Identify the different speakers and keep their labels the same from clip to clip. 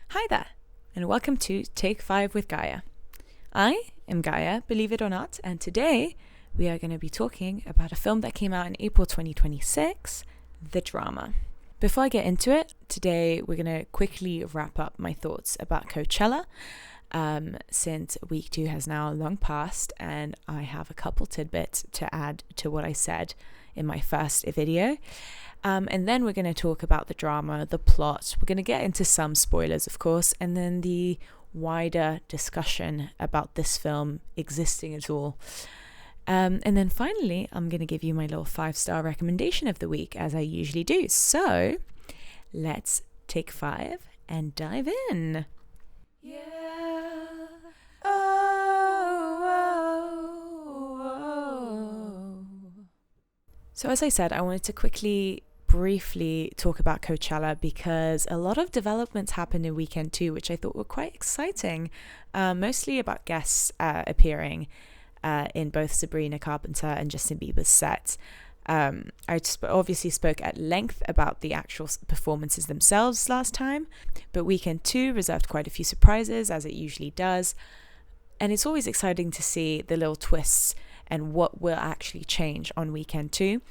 Speaker 1: Hi there, and welcome to Take 5 with Gaia. I am Gaia, believe it or not, and today we are going to be talking about a film that came out in April 2026, The Drama. Before I get into it, today we're going to quickly wrap up my thoughts about Coachella, since week 2 has now long passed, and I have a couple tidbits to add to what I said in my first video. And then we're going to talk about the drama, the plot. We're going to get into some spoilers, of course, and then the wider discussion about this film existing at all. And then finally, I'm going to give you my little 5-star recommendation of the week, as I usually do. So let's take 5 and dive in. Yeah. So as I said, I wanted to briefly talk about Coachella because a lot of developments happened in weekend 2, which I thought were quite exciting, mostly about guests appearing in both Sabrina Carpenter and Justin Bieber's set. I obviously spoke at length about the actual performances themselves last time, but weekend 2 reserved quite a few surprises, as it usually does, and it's always exciting to see the little twists and what will actually change on weekend 2.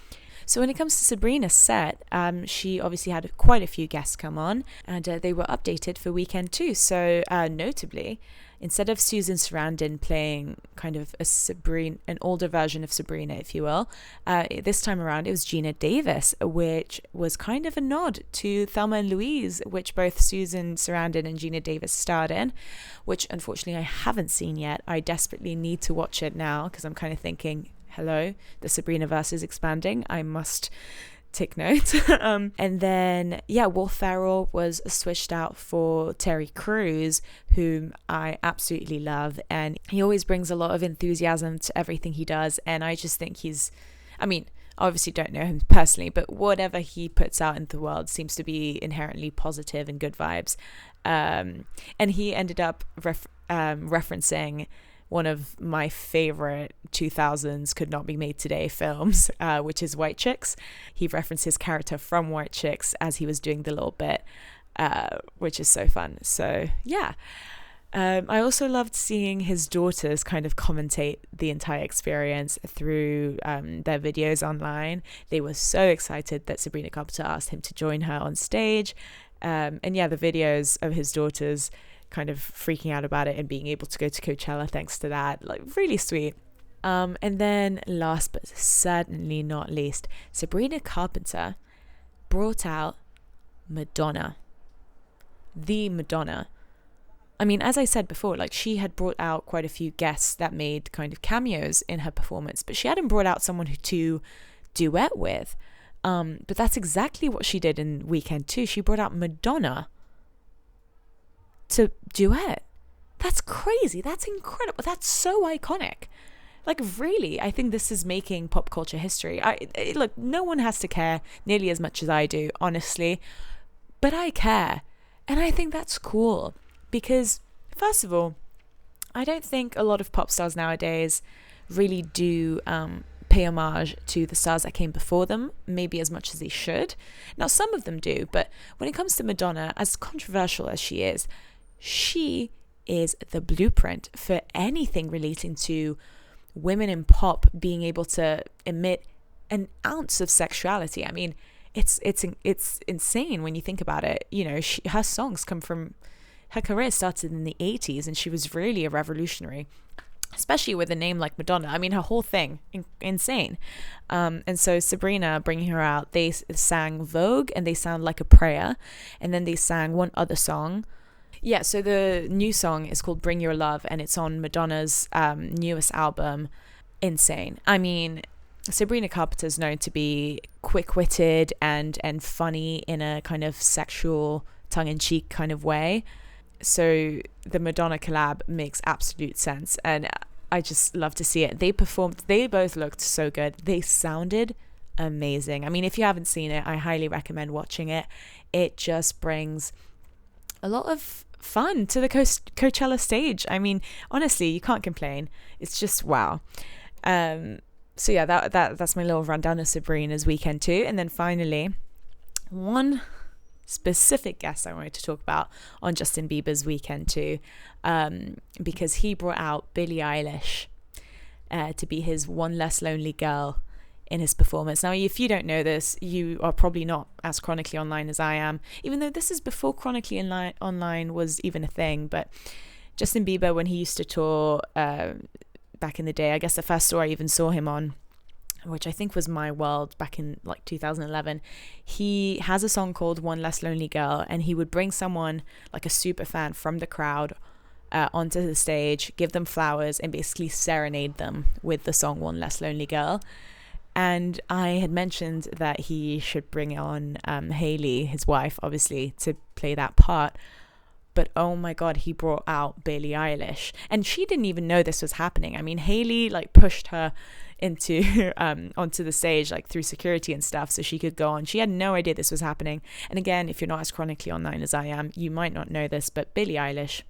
Speaker 1: So when it comes to Sabrina's set, she obviously had quite a few guests come on, and they were updated for weekend 2. So notably, instead of Susan Sarandon playing kind of an older version of Sabrina, if you will, this time around it was Gina Davis, which was kind of a nod to Thelma and Louise, which both Susan Sarandon and Gina Davis starred in, which unfortunately I haven't seen yet. I desperately need to watch it now because I'm kind of thinking, hello, the Sabrina-verse is expanding. I must take note. And then, Will Ferrell was switched out for Terry Crews, whom I absolutely love. And he always brings a lot of enthusiasm to everything he does. And I just think I obviously don't know him personally, but whatever he puts out into the world seems to be inherently positive and good vibes. And he ended up referencing one of my favorite 2000s could not be made today films, which is White Chicks. He referenced his character from White Chicks as he was doing the little bit, which is so fun. So yeah. I also loved seeing his daughters kind of commentate the entire experience through their videos online. They were so excited that Sabrina Carpenter asked him to join her on stage. The videos of his daughters kind of freaking out about it and being able to go to Coachella thanks to that, like, really sweet. And then last but certainly not least, Sabrina Carpenter brought out Madonna. The Madonna. I mean, as I said before, like, she had brought out quite a few guests that made kind of cameos in her performance, but she hadn't brought out someone to duet with. But that's exactly what she did in weekend 2. She brought out Madonna to duet. That's crazy. That's incredible. That's so iconic. Like, really, I think this is making pop culture history. Look, no one has to care nearly as much as I do, honestly, but I care, and I think that's cool because, first of all, I don't think a lot of pop stars nowadays really do pay homage to the stars that came before them, maybe as much as they should. Now, some of them do, but when it comes to Madonna, as controversial as she is the blueprint for anything relating to women in pop being able to emit an ounce of sexuality. I mean, it's insane when you think about it. You know, her songs come from, her career started in the 80s, and she was really a revolutionary, especially with a name like Madonna. I mean, her whole thing, insane. And so Sabrina, bringing her out, they sang Vogue and they Sound Like a Prayer, and then they sang one other song. Yeah, so the new song is called Bring Your Love, and it's on Madonna's newest album, Insane. I mean, Sabrina Carpenter is known to be quick-witted and funny in a kind of sexual, tongue-in-cheek kind of way. So the Madonna collab makes absolute sense, and I just love to see it. They both looked so good. They sounded amazing. I mean, if you haven't seen it, I highly recommend watching it. It just brings a lot of fun to the Coachella stage. I mean, honestly, you can't complain. It's just wow. So yeah, that's my little rundown of Sabrina's weekend 2. And then finally, one specific guest I wanted to talk about on Justin Bieber's Weekend too, because he brought out Billie Eilish to be his One Less Lonely Girl in his performance. Now, if you don't know this, you are probably not as chronically online as I am, even though this is before chronically online was even a thing. But Justin Bieber, when he used to tour back in the day, I guess the first tour I even saw him on, which I think was My World back in like 2011, he has a song called One Less Lonely Girl, and he would bring someone like a super fan from the crowd onto the stage, give them flowers, and basically serenade them with the song One Less Lonely Girl. And I had mentioned that he should bring on Hailey, his wife, obviously, to play that part. But oh my God, he brought out Billie Eilish, and she didn't even know this was happening. I mean, Hailey like pushed her into onto the stage like through security and stuff so she could go on. She had no idea this was happening. And again, if you're not as chronically online as I am, you might not know this, but Billie Eilish,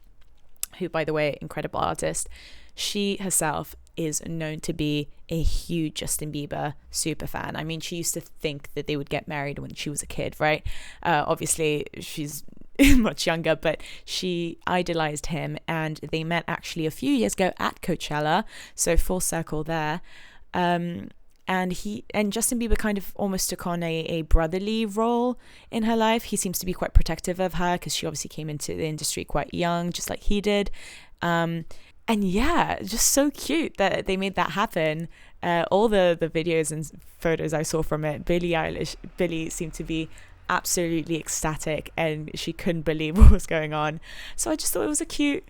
Speaker 1: who, by the way, incredible artist, she herself is known to be a huge Justin Bieber super fan. I mean, she used to think that they would get married when she was a kid, right? Obviously, she's much younger, but she idolized him, and they met actually a few years ago at Coachella, so full circle there. And Justin Bieber kind of almost took on a brotherly role in her life. He seems to be quite protective of her because she obviously came into the industry quite young, just like he did. And yeah, just so cute that they made that happen. All the videos and photos I saw from it, Billie seemed to be absolutely ecstatic, and she couldn't believe what was going on. So I just thought it was a cute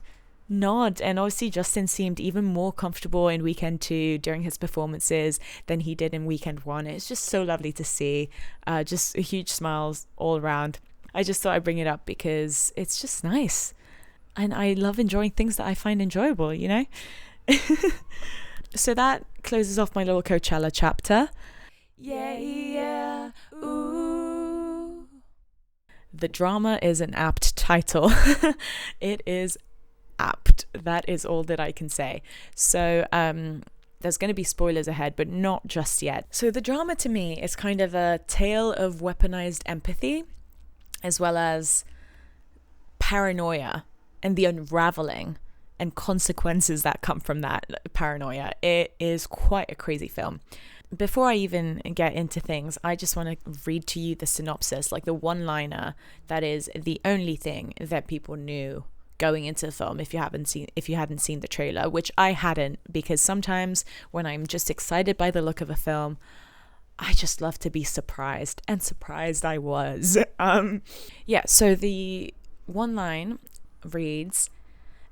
Speaker 1: nod. And obviously Justin seemed even more comfortable in Weekend 2 during his performances than he did in Weekend 1. It's just so lovely to see. Just huge smiles all around. I just thought I'd bring it up because it's just nice. And I love enjoying things that I find enjoyable, you know? So that closes off my little Coachella chapter. Yeah, ooh. The drama is an apt title. It is apt. That is all that I can say. So there's going to be spoilers ahead, but not just yet. So the drama to me is kind of a tale of weaponized empathy, as well as paranoia and the unraveling and consequences that come from that paranoia. It is quite a crazy film. Before I even get into things, I just want to read to you the synopsis, like the one-liner that is the only thing that people knew going into the film if you hadn't seen the trailer, which I hadn't, because sometimes when I'm just excited by the look of a film, I just love to be surprised, and surprised I was. So the one line reads,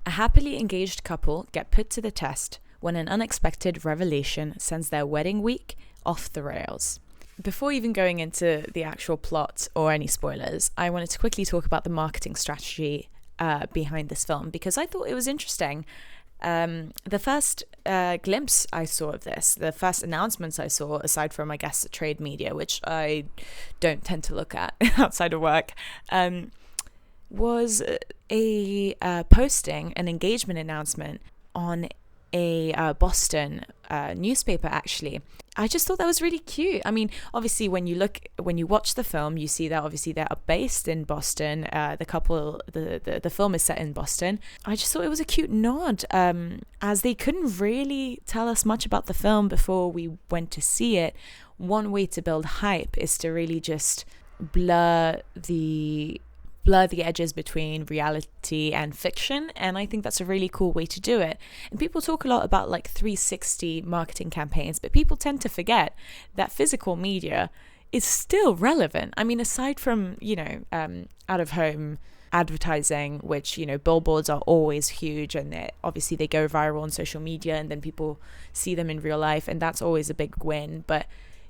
Speaker 1: "A happily engaged couple get put to the test when an unexpected revelation sends their wedding week off the rails." Before even going into the actual plot or any spoilers, I wanted to quickly talk about the marketing strategy behind this film, because I thought it was interesting. The first glimpse I saw of this, the first announcements I saw, aside from, I guess, the trade media, which I don't tend to look at outside of work, was a posting, an engagement announcement on a Boston newspaper, actually. I just thought that was really cute. I mean, obviously, when you watch the film, you see that obviously they are based in Boston. The film is set in Boston. I just thought it was a cute nod, as they couldn't really tell us much about the film before we went to see it. One way to build hype is to really just blur the edges between reality and fiction, and I think that's a really cool way to do it. And people talk a lot about like 360 marketing campaigns, but people tend to forget that physical media is still relevant. I mean, aside from out of home advertising, which billboards are always huge, and obviously they go viral on social media, and then people see them in real life, and that's always a big win. But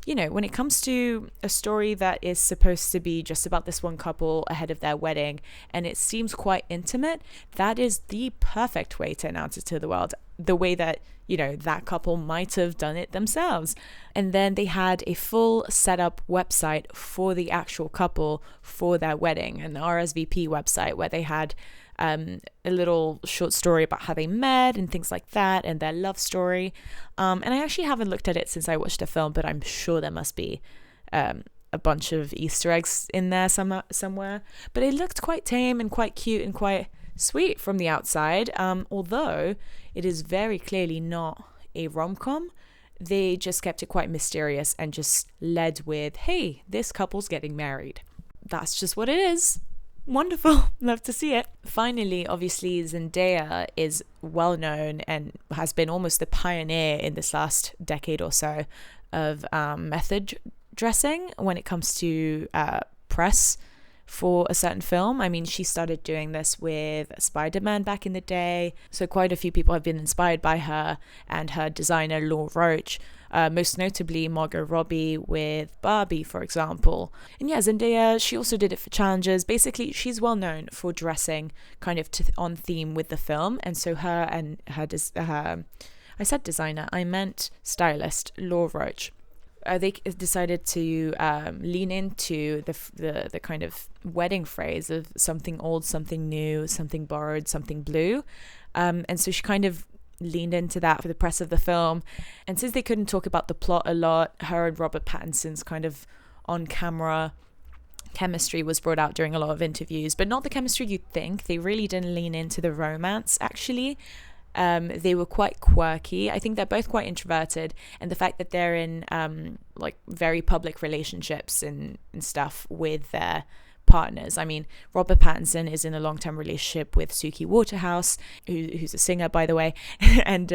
Speaker 1: when it comes to a story that is supposed to be just about this one couple ahead of their wedding, and it seems quite intimate, that is the perfect way to announce it to the world, the way that, that couple might have done it themselves. And then they had a full setup website for the actual couple for their wedding, an RSVP website where they had a little short story about how they met and things like that, and their love story. And I actually haven't looked at it since I watched the film, but I'm sure there must be a bunch of Easter eggs in there somewhere. But it looked quite tame and quite cute and quite sweet from the outside. Although it is very clearly not a rom-com. They just kept it quite mysterious and just led with, hey, this couple's getting married. That's just what it is. Wonderful. Love to see it. Finally, obviously, Zendaya is well known and has been almost the pioneer in this last decade or so of method dressing when it comes to press for a certain film. I mean, she started doing this with Spider-Man back in the day. So quite a few people have been inspired by her and her designer, Law Roach. Most notably Margot Robbie with Barbie, for example. And yeah, Zendaya, she also did it for challenges. Basically, she's well known for dressing kind of on theme with the film. And so her and her I said designer, I meant stylist, Law Roach. They decided to lean into the kind of wedding phrase of something old, something new, something borrowed, something blue. And so she kind of leaned into that for the press of the film. And since they couldn't talk about the plot a lot, her and Robert Pattinson's kind of on-camera chemistry was brought out during a lot of interviews, but not the chemistry you'd think. They really didn't lean into the romance, actually. They were quite quirky. I think they're both quite introverted, and the fact that they're in like very public relationships and stuff with their partners. I mean, Robert Pattinson is in a long-term relationship with Suki Waterhouse, who's a singer, by the way, and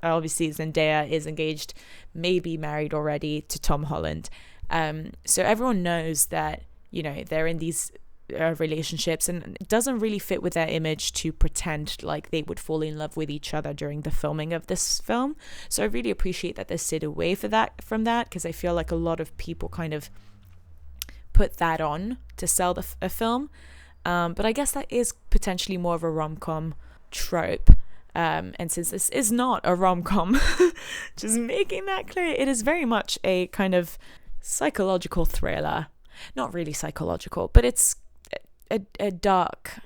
Speaker 1: obviously Zendaya is engaged, maybe married already, to Tom Holland. So everyone knows that, you know, they're in these relationships, and it doesn't really fit with their image to pretend like they would fall in love with each other during the filming of this film. So I really appreciate that they stayed away from that, because I feel like a lot of people kind of put that on to sell a film, but I guess that is potentially more of a rom-com trope, and since this is not a rom-com, just making that clear, it is very much a kind of psychological thriller. Not really psychological, but it's a dark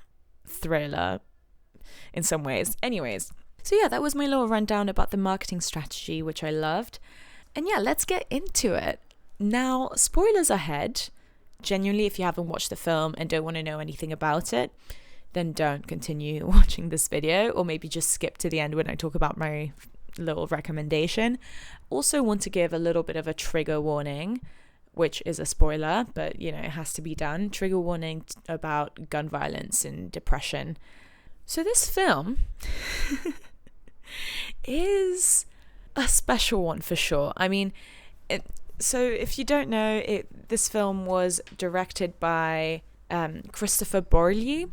Speaker 1: thriller in some ways. Anyways, so yeah, that was my little rundown about the marketing strategy, which I loved. And yeah, let's get into it. Now, spoilers ahead. Genuinely, if you haven't watched the film and don't want to know anything about it, then don't continue watching this video, or maybe just skip to the end when I talk about my little recommendation. Also want to give a little bit of a trigger warning, which is a spoiler, but you know, it has to be done. Trigger warning about gun violence and depression. So this film is a special one for sure. I mean, so if you don't know, this film was directed by Christopher Borley,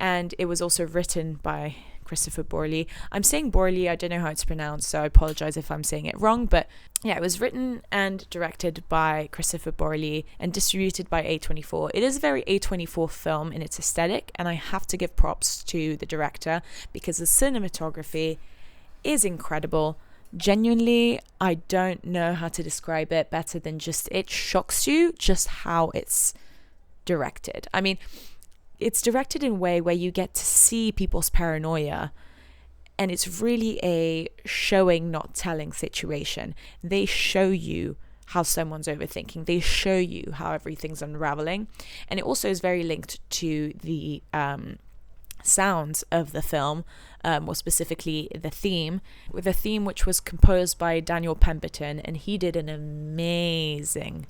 Speaker 1: and it was also written by Christopher Borley. I'm saying Borley, I don't know how it's pronounced, so I apologize if I'm saying it wrong, but yeah, it was written and directed by Christopher Borley and distributed by A24. It is a very A24 film in its aesthetic, and I have to give props to the director because the cinematography is incredible. Genuinely, I don't know how to describe it better than just it shocks you just how it's directed. I mean, it's directed in a way where you get to see people's paranoia, and it's really a showing, not telling situation. They show you how someone's overthinking. They show you how everything's unraveling. And it also is very linked to the sounds of the film, more specifically the theme, which was composed by Daniel Pemberton, and he did an amazing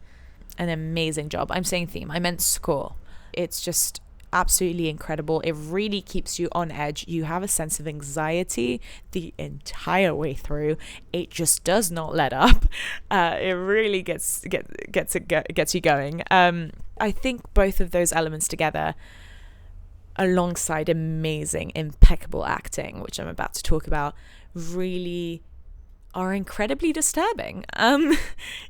Speaker 1: job. I'm saying theme, I meant score. It's just absolutely incredible. It really keeps you on edge. You have a sense of anxiety the entire way through. It just does not let up. It really gets you going. I think both of those elements together, alongside amazing, impeccable acting, which I'm about to talk about, really are incredibly disturbing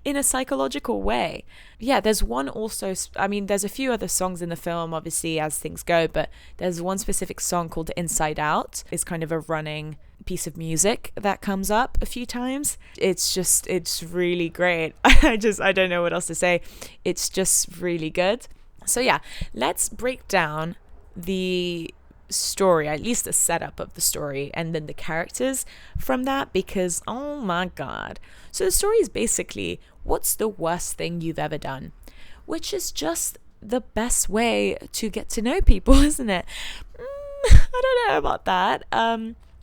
Speaker 1: in a psychological way. Yeah, there's one also, I mean, there's a few other songs in the film, obviously, as things go, but there's one specific song called Inside Out. It's kind of a running piece of music that comes up a few times. It's really great. I don't know what else to say. It's just really good. So yeah, let's break down the story, at least the setup of the story, and then the characters from that, because oh my god. So the story is basically, what's the worst thing you've ever done? which is just the best way to get to know people, isn't it? I don't know about that.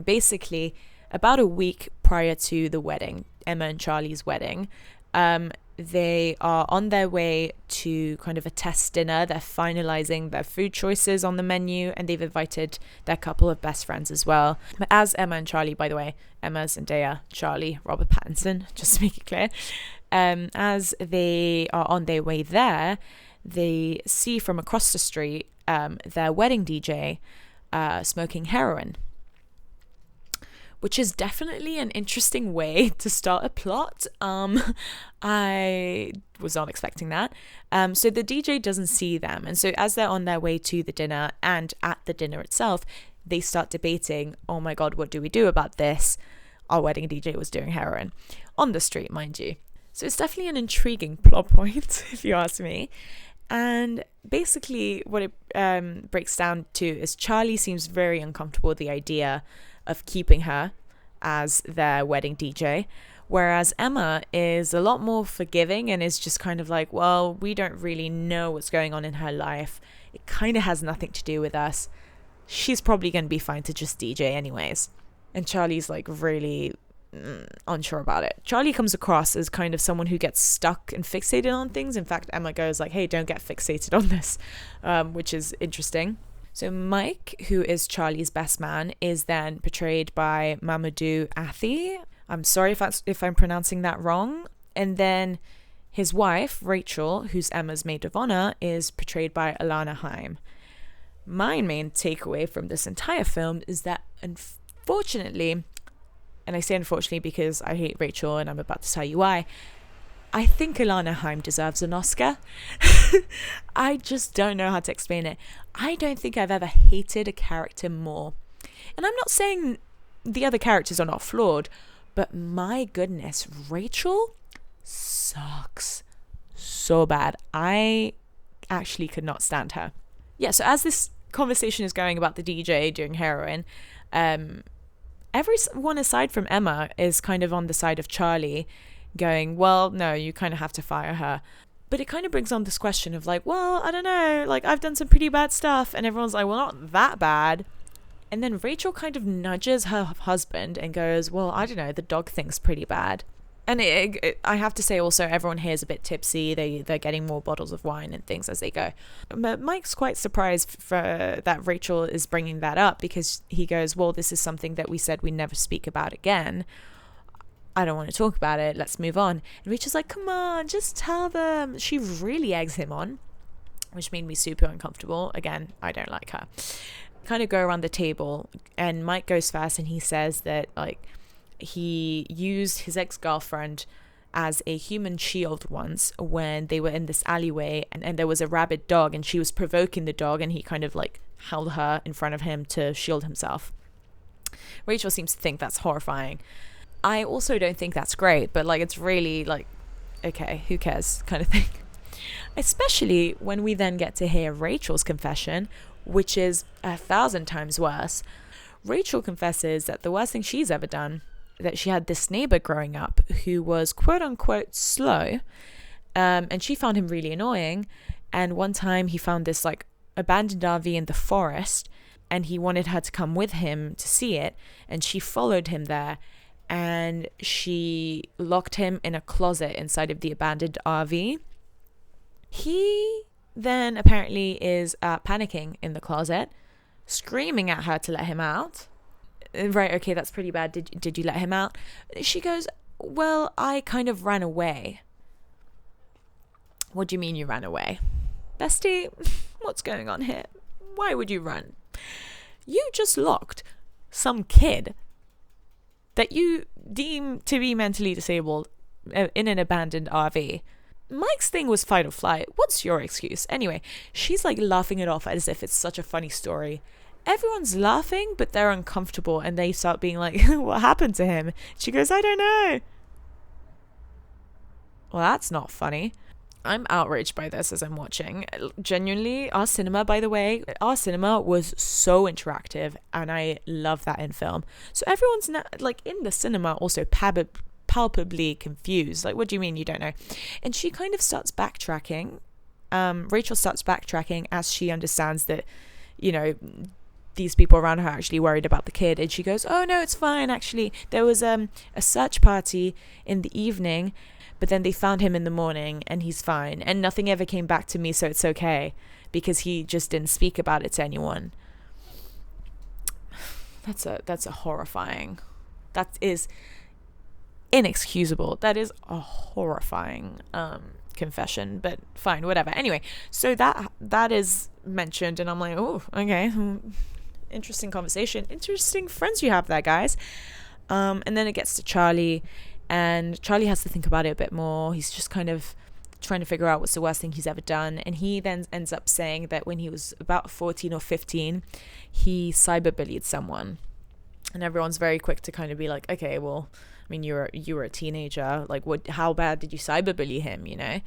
Speaker 1: Basically, about a week prior to the wedding, Emma and Charlie's wedding, they are on their way to kind of a test dinner. They're finalizing their food choices on the menu, and they've invited their couple of best friends as well. But as Emma and Charlie, by the way, Emma, Zendaya, Charlie, Robert Pattinson, just to make it clear, as they are on their way there, they see from across the street their wedding DJ smoking heroin, which is definitely an interesting way to start a plot. I was not expecting that. So the DJ doesn't see them. And so as they're on their way to the dinner and at the dinner itself, they start debating, oh my God, what do we do about this? Our wedding DJ was doing heroin on the street, mind you. So it's definitely an intriguing plot point, if you ask me. And basically what it breaks down to is Charlie seems very uncomfortable with the idea of keeping her as their wedding DJ, whereas Emma is a lot more forgiving and is just kind of like, well, we don't really know what's going on in her life. It kind of has nothing to do with us. She's probably going to be fine to just DJ anyways. And Charlie's like really unsure about it. Charlie comes across as kind of someone who gets stuck and fixated on things. In fact, Emma goes like, hey, don't get fixated on this, which is interesting. So Mike, who is Charlie's best man, is then portrayed by Mamoudou Athie. I'm sorry if I'm pronouncing that wrong. And then his wife, Rachel, who's Emma's maid of honor, is portrayed by Alana Haim. My main takeaway from this entire film is that, unfortunately, and I say unfortunately because I hate Rachel and I'm about to tell you why, I think Alana Haim deserves an Oscar. I just don't know how to explain it. I don't think I've ever hated a character more. And I'm not saying the other characters are not flawed, but my goodness, Rachel sucks so bad. I actually could not stand her. Yeah, so as this conversation is going about the DJ doing heroin, everyone aside from Emma is kind of on the side of Charlie, going, well, no, you kind of have to fire her. But it kind of brings on this question of like, well, I don't know, like I've done some pretty bad stuff. And everyone's like, well, not that bad. And then Rachel kind of nudges her husband and goes, well, I don't know, the dog thing's pretty bad. And I have to say also, everyone here is a bit tipsy. They're getting more bottles of wine and things as they go. But Mike's quite surprised that Rachel is bringing that up, because he goes, well, this is something that we said we never speak about again. I don't want to talk about it. Let's move on. And Rachel's like, come on, just tell them. She really eggs him on, which made me super uncomfortable. Again, I don't like her. Kind of go around the table, and Mike goes first, and he says that like he used his ex-girlfriend as a human shield once when they were in this alleyway, and there was a rabid dog, and she was provoking the dog, and he kind of like held her in front of him to shield himself. Rachel seems to think that's horrifying. I also don't think that's great, but like it's really like, okay, who cares kind of thing. Especially when we then get to hear Rachel's confession, which is 1,000 times worse. Rachel confesses that the worst thing she's ever done, that she had this neighbor growing up who was quote unquote slow, and she found him really annoying. And one time he found this like abandoned RV in the forest, and he wanted her to come with him to see it, and she followed him there. And she locked him in a closet inside of the abandoned RV. He then apparently is panicking in the closet, screaming at her to let him out. Right, okay, that's pretty bad. Did you let him out? She goes, well, I kind of ran away. What do you mean you ran away? Bestie, what's going on here? Why would you run? You just locked some kid that you deem to be mentally disabled in an abandoned RV. Mike's thing was fight or flight. What's your excuse? Anyway, she's like laughing it off as if it's such a funny story. Everyone's laughing, but they're uncomfortable, and they start being like, what happened to him? She goes, I don't know. Well, that's not funny. I'm outraged by this as I'm watching. Genuinely, our cinema, by the way, our cinema was so interactive, and I love that in film. So everyone's like in the cinema also palpably confused. Like, what do you mean you don't know? And she kind of starts backtracking Rachel starts backtracking as she understands that, you know, these people around her are actually worried about the kid, and she goes, oh no, it's fine, actually there was a search party in the evening, but then they found him in the morning and he's fine, and nothing ever came back to me, so it's okay, because he just didn't speak about it to anyone. That's a horrifying, that is inexcusable, that is a horrifying confession, but fine, whatever. Anyway, so that is mentioned, and I'm like, oh, okay, interesting conversation, interesting friends you have there, guys. And then it gets to Charlie, and Charlie has to think about it a bit more. He's just kind of trying to figure out what's the worst thing he's ever done, and he then ends up saying that when he was about 14 or 15, he cyberbullied someone, and everyone's very quick to kind of be like, okay, well, I mean, you were a teenager, like, how bad did you cyberbully him, you know?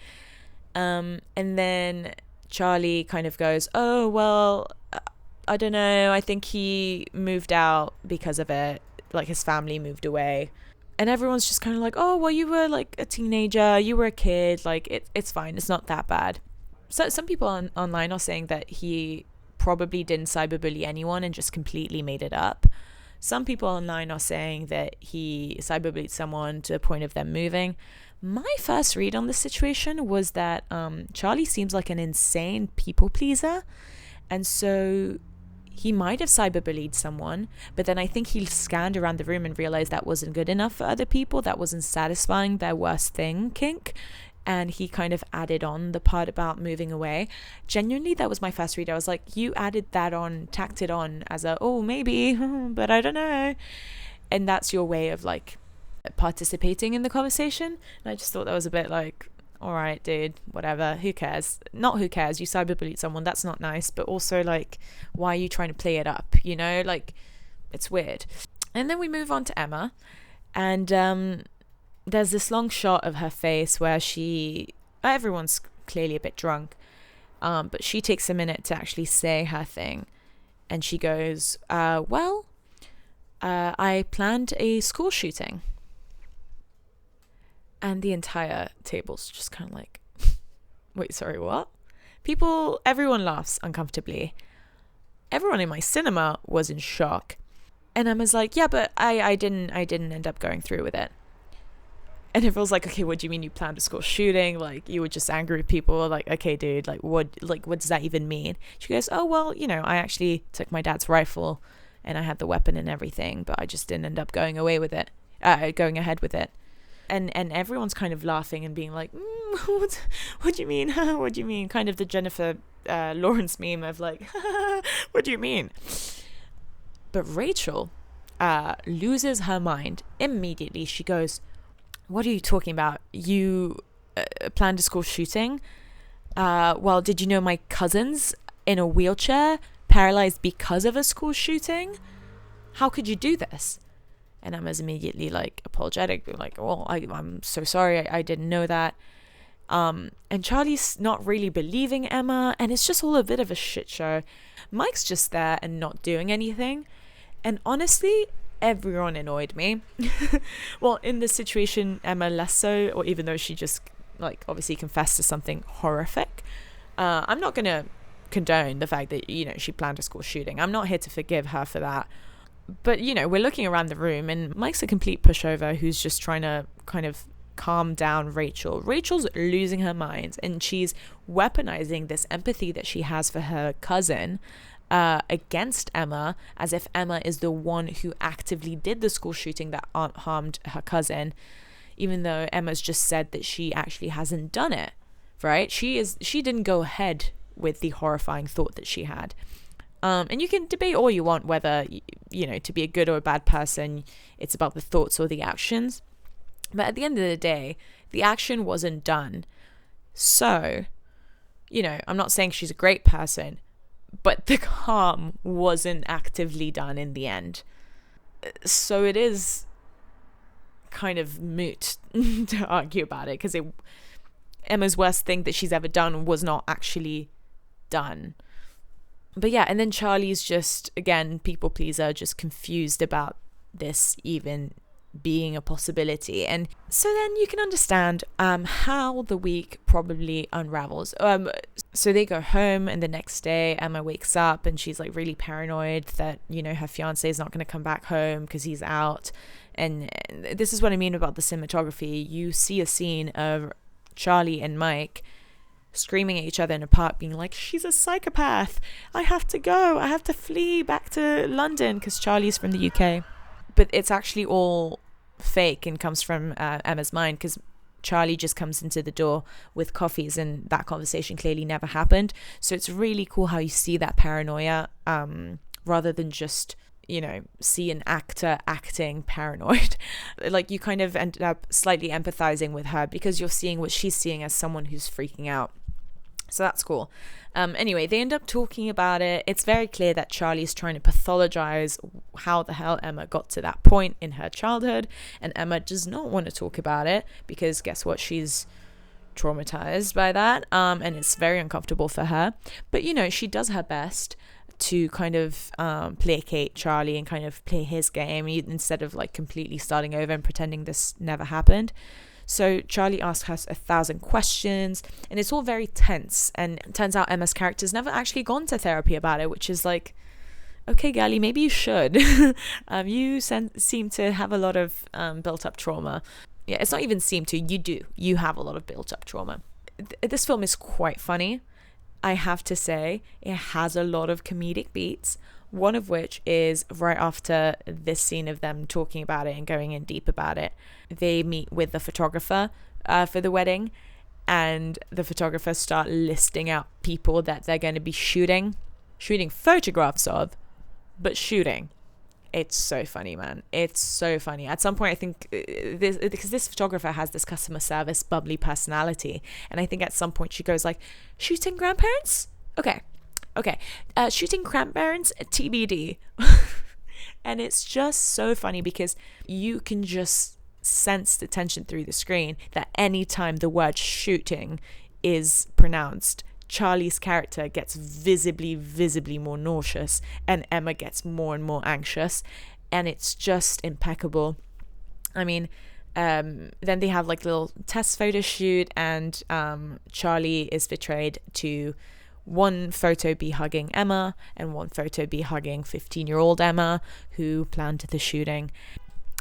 Speaker 1: And then Charlie kind of goes, oh, well, I don't know, I think he moved out because of it, like his family moved away. And everyone's just kind of like, oh, well, you were like a teenager, you were a kid, like it's fine, it's not that bad. So some people online are saying that he probably didn't cyberbully anyone and just completely made it up. Some people online are saying that he cyberbullied someone to the point of them moving. My first read on this situation was that Charlie seems like an insane people pleaser, and so he might have cyberbullied someone, but then I think he scanned around the room and realized that wasn't good enough for other people, that wasn't satisfying their worst thing kink, and he kind of added on the part about moving away. Genuinely, that was my first read. I was like, you added that on, tacked it on as a, oh, maybe, but I don't know. And that's your way of like participating in the conversation. And I just thought that was a bit like, all right, dude, whatever, who cares? Not who cares, you cyberbullied someone, that's not nice, but also like, why are you trying to play it up, you know? Like, it's weird. And then we move on to Emma, and there's this long shot of her face where everyone's clearly a bit drunk, but she takes a minute to actually say her thing, and she goes, well, I planned a school shooting. And the entire table's just kind of like, wait, sorry, what? Everyone laughs uncomfortably. Everyone in my cinema was in shock. And Emma's like, yeah, but I didn't end up going through with it. And everyone's like, okay, what do you mean you planned a school shooting? Like, you were just angry with people. Like, okay, dude, what does that even mean? She goes, oh, well, you know, I actually took my dad's rifle and I had the weapon and everything, but I just didn't end up going ahead with it. And everyone's kind of laughing and being like, what do you mean? What do you mean? Kind of the Jennifer Lawrence meme of like, what do you mean? But Rachel loses her mind immediately. She goes, what are you talking about? You planned a school shooting? Well, did you know my cousin's in a wheelchair, paralyzed because of a school shooting? How could you do this? And Emma's immediately like apologetic, like, well, I'm so sorry, I didn't know that. And Charlie's not really believing Emma, and it's just all a bit of a shit show. Mike's just there and not doing anything. And honestly, everyone annoyed me. Well, in this situation, Emma less so, or even though she just like obviously confessed to something horrific. I'm not going to condone the fact that, you know, she planned a school shooting. I'm not here to forgive her for that. But, you know, we're looking around the room and Mike's a complete pushover who's just trying to kind of calm down Rachel. Rachel's losing her mind, and she's weaponizing this empathy that she has for her cousin against Emma, as if Emma is the one who actively did the school shooting that harmed her cousin, even though Emma's just said that she actually hasn't done it, right? She didn't go ahead with the horrifying thought that she had. And you can debate all you want whether, you know, to be a good or a bad person, it's about the thoughts or the actions. But at the end of the day, the action wasn't done. So, you know, I'm not saying she's a great person, but the harm wasn't actively done in the end. So it is kind of moot to argue about it, because Emma's worst thing that she's ever done was not actually done. But yeah, and then Charlie's just, again, people pleaser, just confused about this even being a possibility. And so then you can understand how the week probably unravels. So they go home, and the next day Emma wakes up and she's like really paranoid that, you know, her fiance is not going to come back home because he's out. And this is what I mean about the cinematography. You see a scene of Charlie and Mike screaming at each other in a park, being like, she's a psychopath, I have to go, I have to flee back to London, because Charlie's from the UK. But it's actually all fake and comes from Emma's mind, because Charlie just comes into the door with coffees, and that conversation clearly never happened. So it's really cool how you see that paranoia, rather than just, you know, see an actor acting paranoid. Like, you kind of end up slightly empathizing with her because you're seeing what she's seeing as someone who's freaking out. So that's cool. Anyway, they end up talking about it. It's very clear that Charlie's trying to pathologize how the hell Emma got to that point in her childhood, and Emma does not want to talk about it because guess what? She's traumatized by that, and it's very uncomfortable for her. But, you know, she does her best to kind of placate Charlie and kind of play his game instead of like completely starting over and pretending this never happened. So Charlie asks her 1,000 questions, and it's all very tense. And it turns out Emma's character's never actually gone to therapy about it, which is like, okay, Gali, maybe you should. You seem to have a lot of built up trauma. Yeah, it's not even seem to, you do. You have a lot of built up trauma. This film is quite funny. I have to say, it has a lot of comedic beats, one of which is right after this scene of them talking about it and going in deep about it. They meet with the photographer for the wedding, and the photographers start listing out people that they're going to be shooting photographs of, but shooting. It's so funny, man. It's so funny. At some point, I think because this photographer has this customer service bubbly personality, and I think at some point she goes like, shooting grandparents? Okay. Shooting grandparents, TBD. And it's just so funny because you can just sense the tension through the screen that anytime the word shooting is pronounced, Charlie's character gets visibly more nauseous, and Emma gets more and more anxious, and it's just impeccable. I mean, then they have like little test photo shoot, and Charlie is portrayed to one photo be hugging Emma and one photo be hugging 15-year-old Emma, who planned the shooting.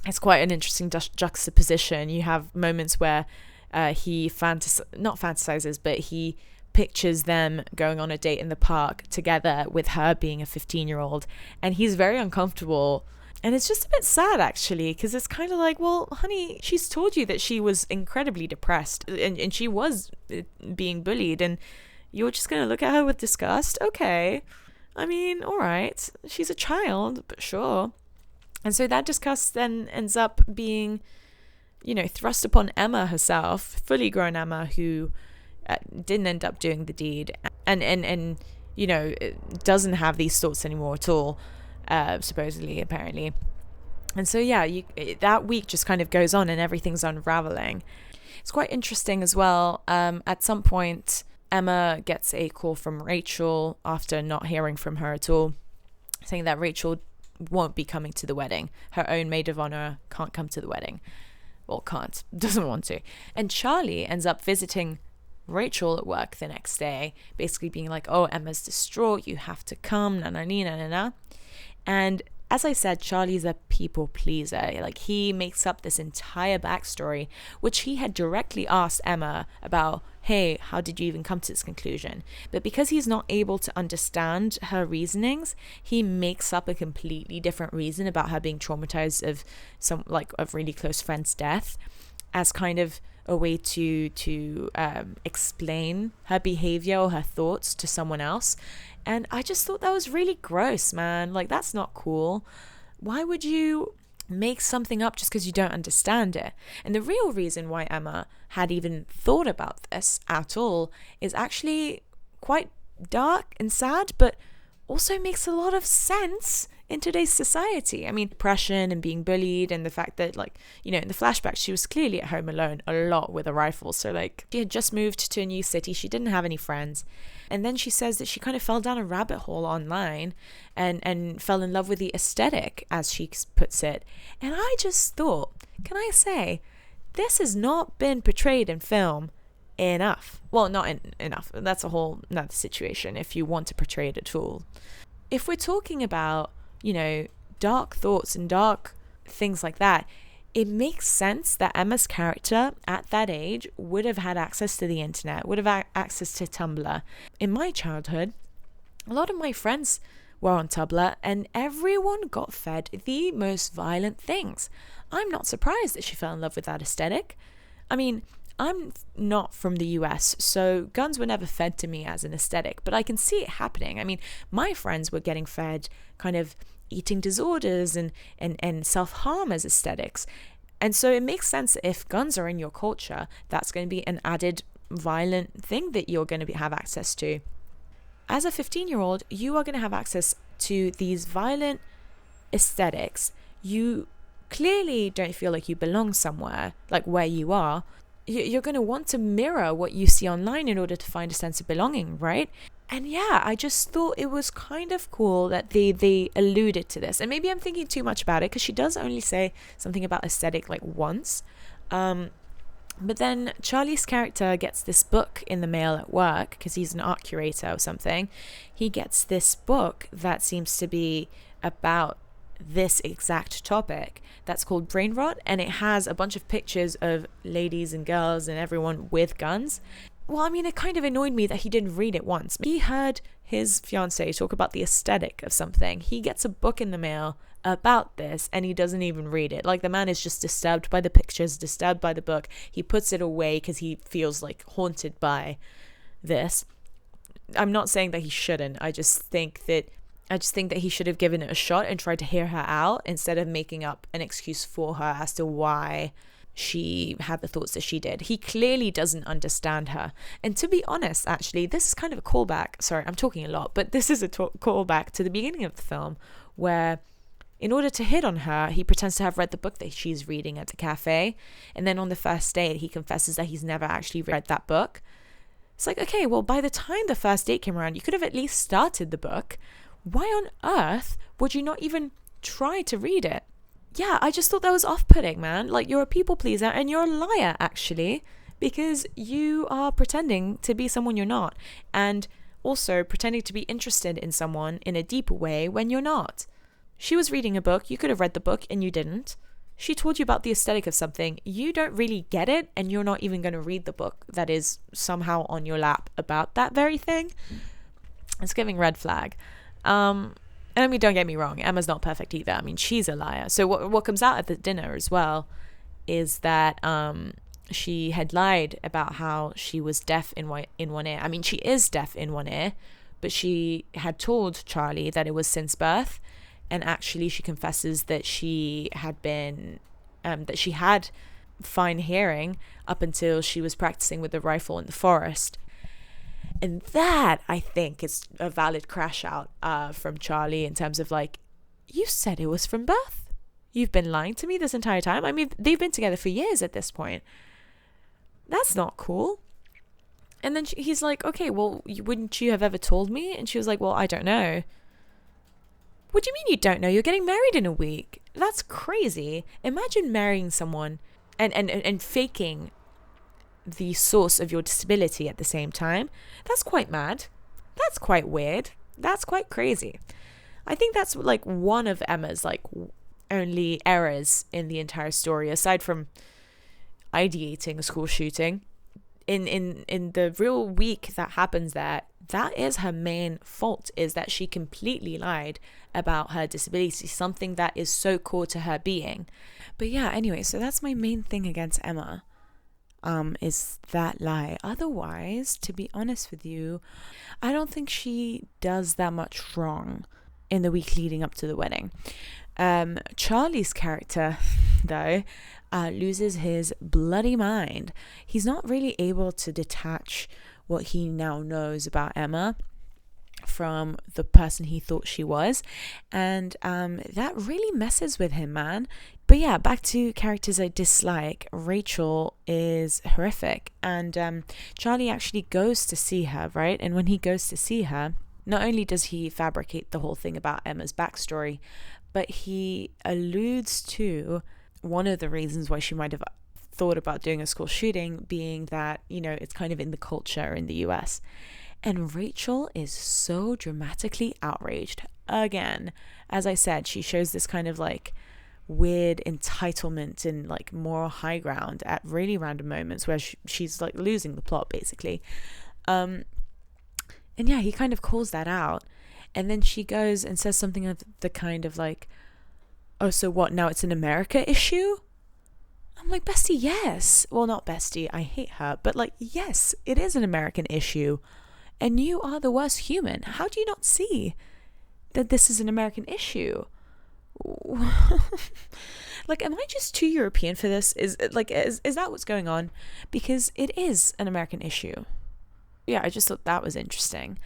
Speaker 1: It's quite an interesting juxtaposition. You have moments where he not fantasizes, but he pictures them going on a date in the park together with her being a 15-year-old, and he's very uncomfortable. And it's just a bit sad, actually, because it's kind of like, well, honey, she's told you that she was incredibly depressed and she was being bullied, and you're just going to look at her with disgust? Okay. I mean, all right. She's a child, but sure. And so that disgust then ends up being, you know, thrust upon Emma herself, fully grown Emma, who didn't end up doing the deed and you know, doesn't have these thoughts anymore at all, supposedly, apparently. And so, yeah, that week just kind of goes on and everything's unraveling. It's quite interesting as well. At some point, Emma gets a call from Rachel after not hearing from her at all, saying that Rachel won't be coming to the wedding. Her own maid of honor can't come to the wedding. Well, doesn't want to. And Charlie ends up visiting Rachel at work the next day, basically being like, oh, Emma's distraught, you have to come, na. And as I said, Charlie's a people pleaser. Like, he makes up this entire backstory, which he had directly asked Emma about, hey, how did you even come to this conclusion? But because he's not able to understand her reasonings, he makes up a completely different reason about her being traumatized of a really close friend's death, as kind of a way to explain her behavior or her thoughts to someone else. And I just thought that was really gross, man. Like, that's not cool. Why would you make something up just because you don't understand it? And the real reason why Emma had even thought about this at all is actually quite dark and sad, but also makes a lot of sense in today's society. I mean, depression and being bullied, and the fact that, like, you know, in the flashback, she was clearly at home alone a lot with a rifle. So, like, she had just moved to a new city. She didn't have any friends. And then she says that she kind of fell down a rabbit hole online and fell in love with the aesthetic, as she puts it. And I just thought, can I say, this has not been portrayed in film enough. Well, not enough. That's a whole nother situation if you want to portray it at all. If we're talking about, dark thoughts and dark things like that, it makes sense that Emma's character at that age would have had access to the internet, would have access to Tumblr. In my childhood, a lot of my friends were on Tumblr and everyone got fed the most violent things. I'm not surprised that she fell in love with that aesthetic. I mean, I'm not from the US, so guns were never fed to me as an aesthetic, but I can see it happening. I mean, my friends were getting fed kind of eating disorders and self-harm as aesthetics. And so it makes sense that if guns are in your culture, that's going to be an added violent thing that you're going to have access to. As a 15-year-old, you are going to have access to these violent aesthetics. You clearly don't feel like you belong somewhere, like where you are. You're going to want to mirror what you see online in order to find a sense of belonging, right? And yeah, I just thought it was kind of cool that they alluded to this. And maybe I'm thinking too much about it because she does only say something about aesthetic like once. But then Charlie's character gets this book in the mail at work because he's an art curator or something. He gets this book that seems to be about this exact topic that's called Brain Rot, and it has a bunch of pictures of ladies and girls and everyone with guns. Well, I mean, it kind of annoyed me that he didn't read it once. He heard his fiancée talk about the aesthetic of something. He gets a book in the mail about this and he doesn't even read it. Like, the man is just disturbed by the pictures, disturbed by the book. He puts it away because he feels like haunted by this. I'm not saying that he shouldn't. I just think that he should have given it a shot and tried to hear her out instead of making up an excuse for her as to why she had the thoughts that she did. He clearly doesn't understand her. And to be honest, actually, this is kind of a callback. Sorry, I'm talking a lot, but this is a callback to the beginning of the film where, in order to hit on her, he pretends to have read the book that she's reading at the cafe. And then on the first date, he confesses that he's never actually read that book. It's like, okay, well, by the time the first date came around, you could have at least started the book. Why on earth would you not even try to read it? Yeah, I just thought that was off-putting, man. Like, you're a people pleaser and you're a liar, actually, because you are pretending to be someone you're not, and also pretending to be interested in someone in a deeper way when you're not. She was reading a book. You could have read the book and you didn't. She told you about the aesthetic of something. You don't really get it, and you're not even going to read the book that is somehow on your lap about that very thing. It's giving red flag. And I mean, don't get me wrong, Emma's not perfect either. I mean, she's a liar. So what comes out at the dinner as well is that she had lied about how she was deaf in one ear. I mean, she is deaf in one ear, but she had told Charlie that it was since birth. And actually, she confesses that she had fine hearing up until she was practicing with the rifle in the forest. And that, I think, is a valid crash out from Charlie in terms of, like, you said it was from birth. You've been lying to me this entire time. I mean, they've been together for years at this point. That's not cool. And then he's like, okay, well, wouldn't you have ever told me? And she was like, well, I don't know. What do you mean you don't know? You're getting married in a week. That's crazy. Imagine marrying someone and faking the source of your disability at the same time. That's quite mad. That's quite weird. That's quite crazy. I think that's like one of Emma's like only errors in the entire story, aside from ideating a school shooting. In the real week that happens there, that is her main fault, is that she completely lied about her disability, something that is so core to her being. But yeah, anyway, so that's my main thing against Emma. Is that lie. Otherwise, to be honest with you, I don't think she does that much wrong in the week leading up to the wedding. Charlie's character, though, loses his bloody mind. He's not really able to detach what he now knows about Emma from the person he thought she was, and that really messes with him, man. But yeah, back to characters I dislike. Rachel is horrific, and Charlie actually goes to see her, right? And when he goes to see her, not only does he fabricate the whole thing about Emma's backstory, but he alludes to one of the reasons why she might have thought about doing a school shooting being that, it's kind of in the culture in the US. And Rachel is so dramatically outraged. Again, as I said, she shows this kind of like weird entitlement and like moral high ground at really random moments where she's like losing the plot basically. And yeah, he kind of calls that out. And then she goes and says something of the kind of like, oh, so what, now it's an America issue? I'm like, bestie, yes. Well, not bestie, I hate her, but like, yes, it is an American issue. And you are the worst human. How do you not see that this is an American issue? Like, am I just too European for this? Is that what's going on? Because it is an American issue. Yeah, I just thought that was interesting.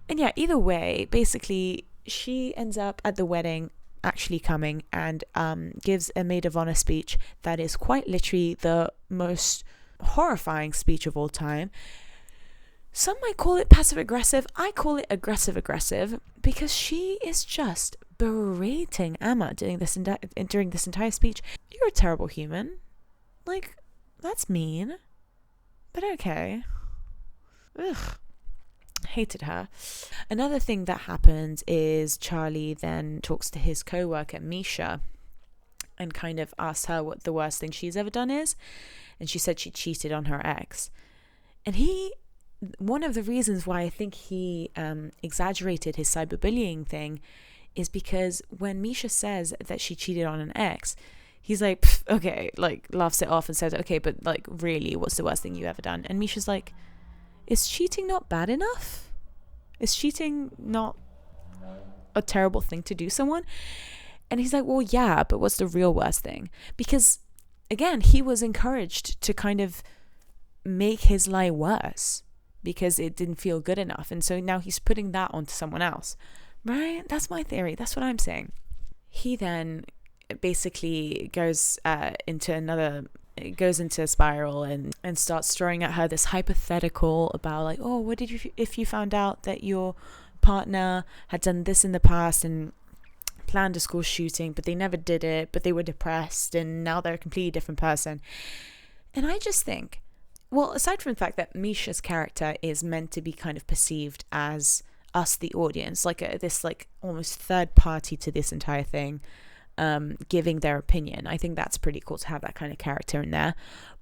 Speaker 1: And yeah, either way, basically, she ends up at the wedding actually coming and gives a maid of honor speech that is quite literally the most horrifying speech of all time. Some might call it passive-aggressive. I call it aggressive-aggressive because she is just berating Emma during this entire speech. You're a terrible human. Like, that's mean. But okay. Ugh. Hated her. Another thing that happens is Charlie then talks to his co-worker Misha and kind of asks her what the worst thing she's ever done is. And she said she cheated on her ex. And one of the reasons why I think he exaggerated his cyberbullying thing is because when Misha says that she cheated on an ex, he's like, okay, like laughs it off and says, okay, but like really, what's the worst thing you ever done? And Misha's like, is cheating not bad enough? Is cheating not a terrible thing to do someone? And he's like, well, yeah, but what's the real worst thing? Because again, he was encouraged to kind of make his lie worse because it didn't feel good enough. And so now he's putting that onto someone else, right? That's my theory. That's what I'm saying. He then basically goes into a spiral and starts throwing at her this hypothetical about like, oh, what did you, if you found out that your partner had done this in the past and planned a school shooting, but they never did it, but they were depressed and now they're a completely different person. And I just think, well, aside from the fact that Misha's character is meant to be kind of perceived as us, the audience, like this like almost third party to this entire thing, giving their opinion. I think that's pretty cool to have that kind of character in there.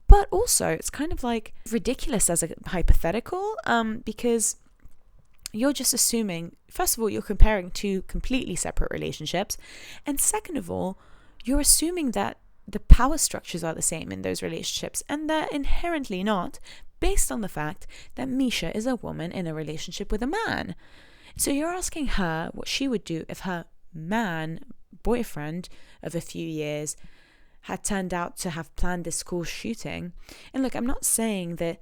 Speaker 1: But also, it's kind of like ridiculous as a hypothetical, because you're just assuming, first of all, you're comparing two completely separate relationships. And second of all, you're assuming that the power structures are the same in those relationships, and they're inherently not, based on the fact that Misha is a woman in a relationship with a man. So you're asking her what she would do if her boyfriend of a few years had turned out to have planned this school shooting. And look, I'm not saying that,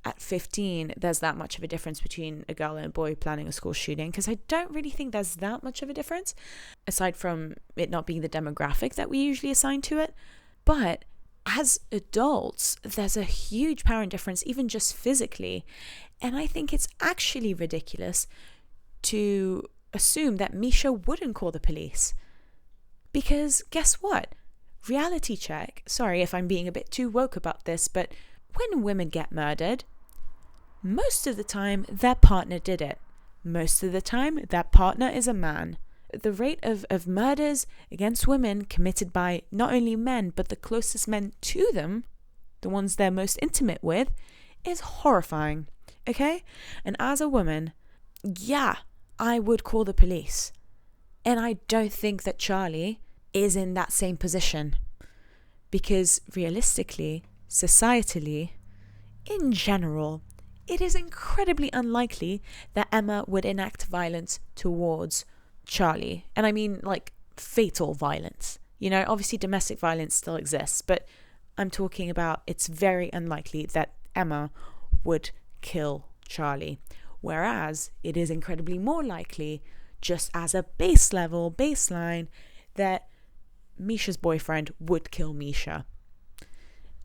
Speaker 1: at 15 there's that much of a difference between a girl and a boy planning a school shooting, because I don't really think there's that much of a difference, aside from it not being the demographic that we usually assign to it. But as adults, there's a huge power difference, even just physically. And I think it's actually ridiculous to assume that Misha wouldn't call the police. Because guess what? Reality check. Sorry if I'm being a bit too woke about this, but when women get murdered, most of the time their partner did it. Most of the time that partner is a man. The rate of murders against women committed by not only men, but the closest men to them, the ones they're most intimate with, is horrifying. Okay? And as a woman, yeah, I would call the police. And I don't think that Charlie is in that same position. Because realistically, societally, in general, it is incredibly unlikely that Emma would enact violence towards Charlie. And I mean like fatal violence. Obviously domestic violence still exists, but I'm talking about it's very unlikely that Emma would kill Charlie. Whereas it is incredibly more likely, just as a baseline, that Misha's boyfriend would kill Misha.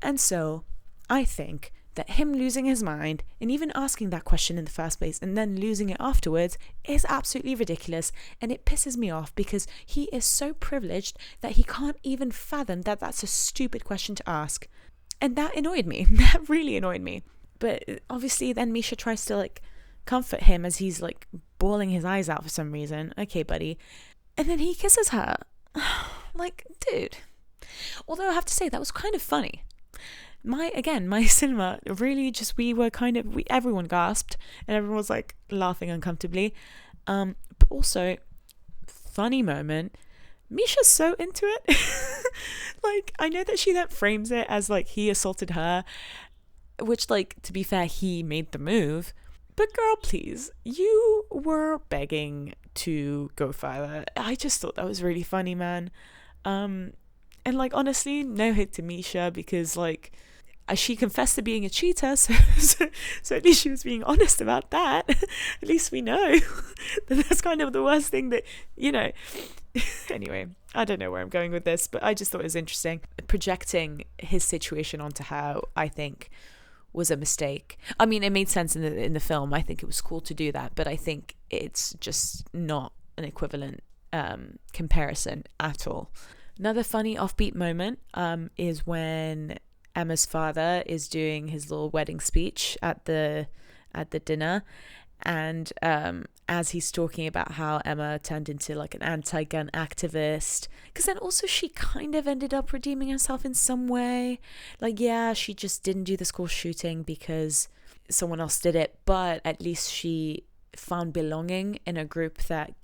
Speaker 1: And so I think that him losing his mind and even asking that question in the first place and then losing it afterwards is absolutely ridiculous. And it pisses me off because he is so privileged that he can't even fathom that that's a stupid question to ask. And that annoyed me. That really annoyed me. But obviously then Misha tries to like comfort him as he's like bawling his eyes out for some reason. Okay, buddy. And then he kisses her. Like, dude. Although I have to say that was kind of funny. My cinema really just, everyone gasped and everyone was like laughing uncomfortably. But also, funny moment, Misha's so into it. Like, I know that she then frames it as like he assaulted her, which, like, to be fair, he made the move. But girl, please, you were begging to go further. I just thought that was really funny, man. And like, honestly, no hate to Misha because like she confessed to being a cheater, so at least she was being honest about that. At least we know that that's kind of the worst thing that, you know. Anyway, I don't know where I'm going with this, but I just thought it was interesting. Projecting his situation onto her, I think, was a mistake. I mean, it made sense in the film. I think it was cool to do that, but I think it's just not an equivalent comparison at all. Another funny offbeat moment is when Emma's father is doing his little wedding speech at the dinner, and as he's talking about how Emma turned into like an anti-gun activist, because then also she kind of ended up redeeming herself in some way. Like, yeah, she just didn't do the school shooting because someone else did it, but at least she found belonging in a group that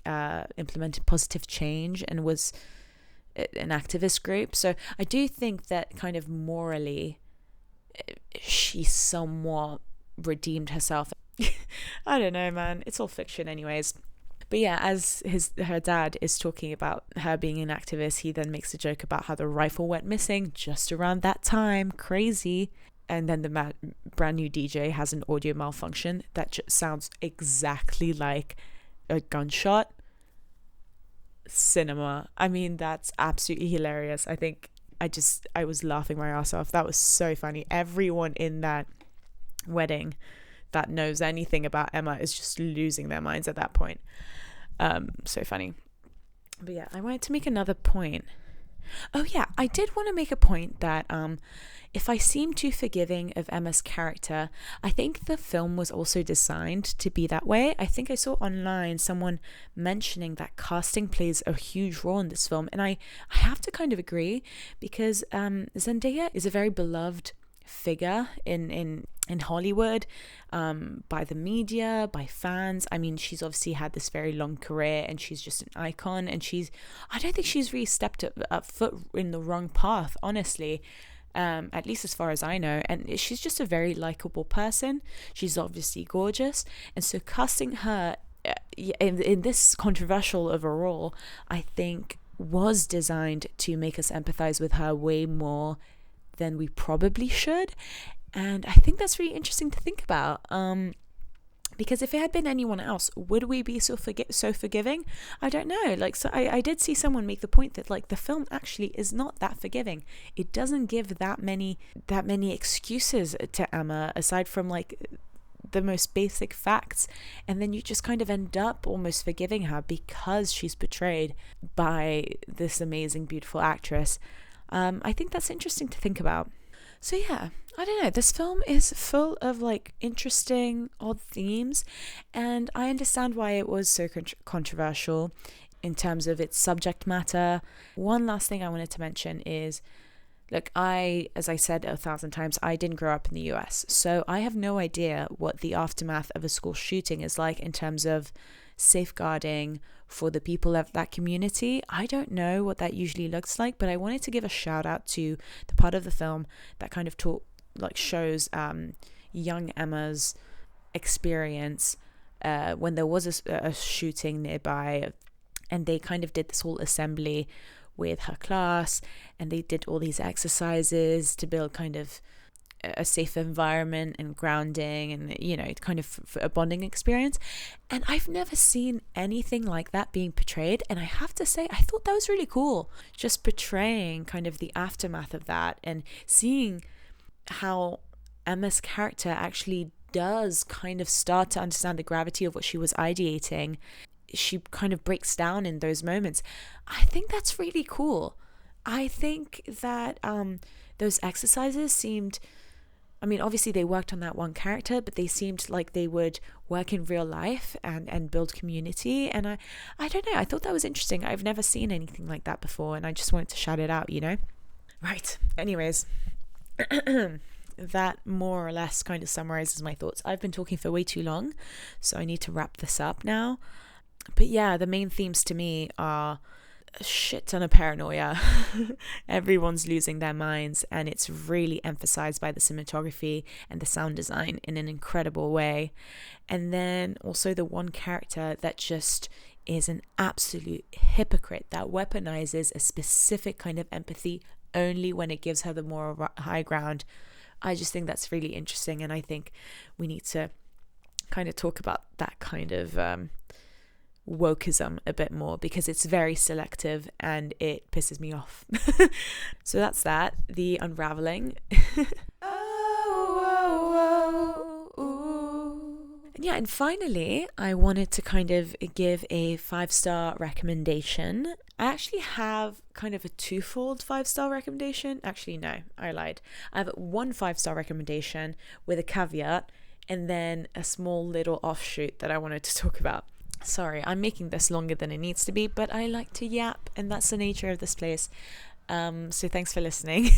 Speaker 1: implemented positive change and was an activist group. So I do think that kind of morally she somewhat redeemed herself. I don't know, man, it's all fiction anyways. But yeah, as her dad is talking about her being an activist, he then makes a joke about how the rifle went missing just around that time. Crazy. And then the brand new DJ has an audio malfunction that sounds exactly like a gunshot. Cinema. I mean, that's absolutely hilarious. I think I was laughing my ass off. That was so funny. Everyone in that wedding that knows anything about Emma is just losing their minds at that point. So funny. But yeah, I wanted to make another point. Oh yeah, I did want to make a point that if I seem too forgiving of Emma's character, I think the film was also designed to be that way. I think I saw online someone mentioning that casting plays a huge role in this film, and I have to kind of agree, because Zendaya is a very beloved figure in Hollywood, by the media, by fans. I mean, she's obviously had this very long career and she's just an icon, and I don't think she's really stepped up foot in the wrong path, honestly, at least as far as I know. And she's just a very likable person. She's obviously gorgeous, and so casting her in this controversial of a role, I think was designed to make us empathize with her way more than we probably should. And I think that's really interesting to think about, because if it had been anyone else, would we be so forgiving? I don't know. Like, so I did see someone make the point that like the film actually is not that forgiving. It doesn't give that many excuses to Emma aside from like the most basic facts, and then you just kind of end up almost forgiving her because she's portrayed by this amazing, beautiful actress. I think that's interesting to think about. So yeah, I don't know, this film is full of like interesting, odd themes, and I understand why it was so controversial in terms of its subject matter. One last thing I wanted to mention is, look, as I said 1,000 times, I didn't grow up in the US, so I have no idea what the aftermath of a school shooting is like in terms of safeguarding for the people of that community. I don't know what that usually looks like, but I wanted to give a shout out to the part of the film that kind of shows young Emma's experience when there was a shooting nearby, and they kind of did this whole assembly with her class, and they did all these exercises to build kind of a safe environment and grounding, and you know, kind of a bonding experience. And I've never seen anything like that being portrayed, and I have to say I thought that was really cool, just portraying kind of the aftermath of that and seeing how Emma's character actually does kind of start to understand the gravity of what she was ideating. She kind of breaks down in those moments. I think that's really cool. I think that those exercises seemed, I mean, obviously they worked on that one character, but they seemed like they would work in real life and build community. And I don't know, I thought that was interesting. I've never seen anything like that before, and I just wanted to shout it out, you know? Right. Anyways, that more or less kind of summarizes my thoughts. I've been talking for way too long, so I need to wrap this up now. But yeah, the main themes to me are a shit ton of paranoia. Everyone's losing their minds, and it's really emphasized by the cinematography and the sound design in an incredible way. And then also the one character that just is an absolute hypocrite, that weaponizes a specific kind of empathy only when it gives her the moral high ground. I just think that's really interesting, and I think we need to kind of talk about that kind of wokeism a bit more, because it's very selective and it pisses me off. So that's that, the unraveling. Yeah, and finally, I wanted to kind of give a 5-star recommendation. I actually have kind of a twofold 5-star recommendation. Actually, no, I lied. I have one 5-star recommendation with a caveat, and then a small little offshoot that I wanted to talk about. Sorry, I'm making this longer than it needs to be, but I like to yap, and that's the nature of this place. So thanks for listening.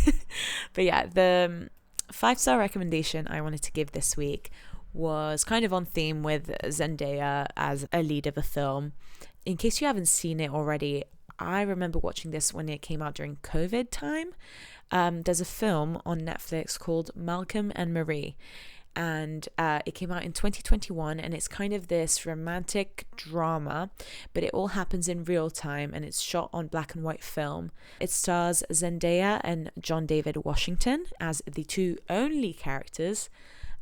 Speaker 1: But yeah, the 5-star recommendation I wanted to give this week was kind of on theme with Zendaya as a lead of a film. In case you haven't seen it already, I remember watching this when it came out during COVID time. There's a film on Netflix called Malcolm and Marie, and it came out in 2021, and it's kind of this romantic drama, but it all happens in real time, and it's shot on black and white film. It stars Zendaya and John David Washington as the two only characters.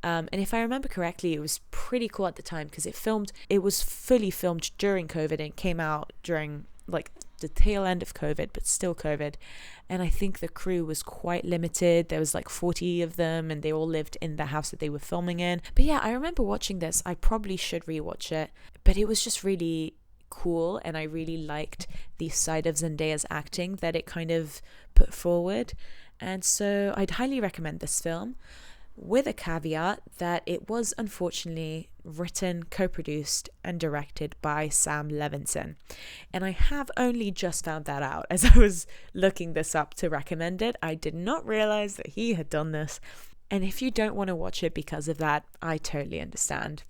Speaker 1: And if I remember correctly, it was pretty cool at the time because it was fully filmed during COVID, and it came out during like the tail end of COVID, but still COVID. And I think the crew was quite limited. There was like 40 of them, and they all lived in the house that they were filming in. But yeah, I remember watching this. I probably should rewatch it, but it was just really cool, and I really liked the side of Zendaya's acting that it kind of put forward. And so I'd highly recommend this film, with a caveat that it was unfortunately written, co-produced and directed by Sam Levinson. And I have only just found that out as I was looking this up to recommend it. I did not realize that he had done this. And if you don't want to watch it because of that, I totally understand.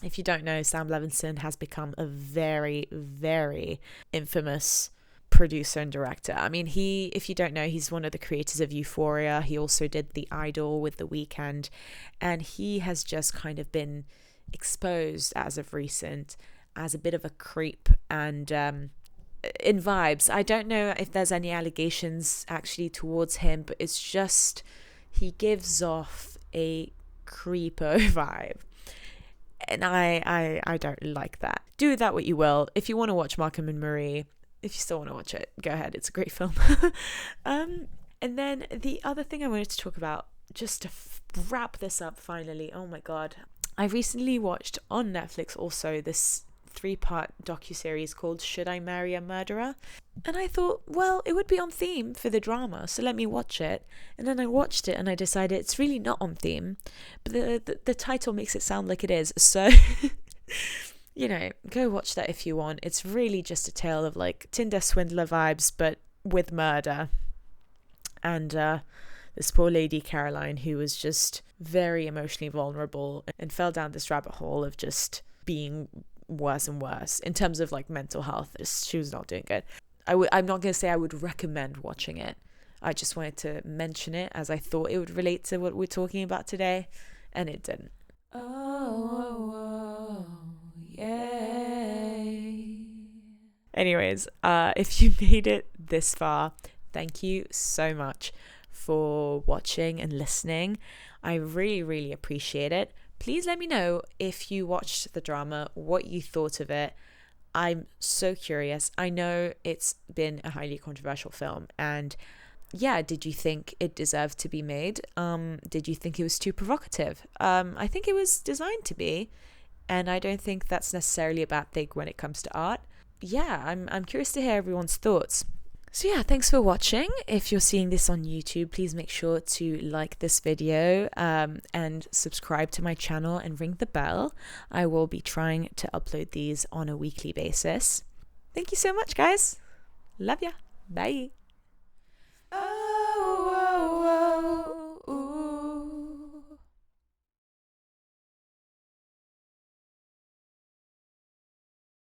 Speaker 1: If you don't know, Sam Levinson has become a very, very infamous producer and director. I mean, if you don't know, he's one of the creators of Euphoria. He also did The Idol with The Weekend, and he has just kind of been exposed as of recent as a bit of a creep, and in vibes, I don't know if there's any allegations actually towards him, but it's just he gives off a creepo vibe, and I don't like that. Do with that what you will. If you want to watch Malcolm and Marie, if you still want to watch it, go ahead. It's a great film. And then the other thing I wanted to talk about, just to wrap this up finally, oh my God. I recently watched on Netflix also this 3-part docuseries called Should I Marry a Murderer? And I thought, well, it would be on theme for the drama, so let me watch it. And then I watched it and I decided it's really not on theme, but the title makes it sound like it is. So... you know, go watch that if you want. It's really just a tale of like Tinder swindler vibes, but with murder. And this poor lady, Caroline, who was just very emotionally vulnerable and fell down this rabbit hole of just being worse and worse in terms of like mental health. She was not doing good. I'm not going to say I would recommend watching it. I just wanted to mention it as I thought it would relate to what we're talking about today, and it didn't. Yay. Anyways, if you made it this far, thank you so much for watching and listening. I really, really appreciate it. Please let me know if you watched the drama, what you thought of it. I'm so curious. I know it's been a highly controversial film, and yeah, did you think it deserved to be made? Did you think it was too provocative? I think it was designed to be, and I don't think that's necessarily a bad thing when it comes to art. Yeah, I'm curious to hear everyone's thoughts. So yeah, thanks for watching. If you're seeing this on YouTube, please make sure to like this video and subscribe to my channel and ring the bell. I will be trying to upload these on a weekly basis. Thank you so much, guys. Love ya. Bye.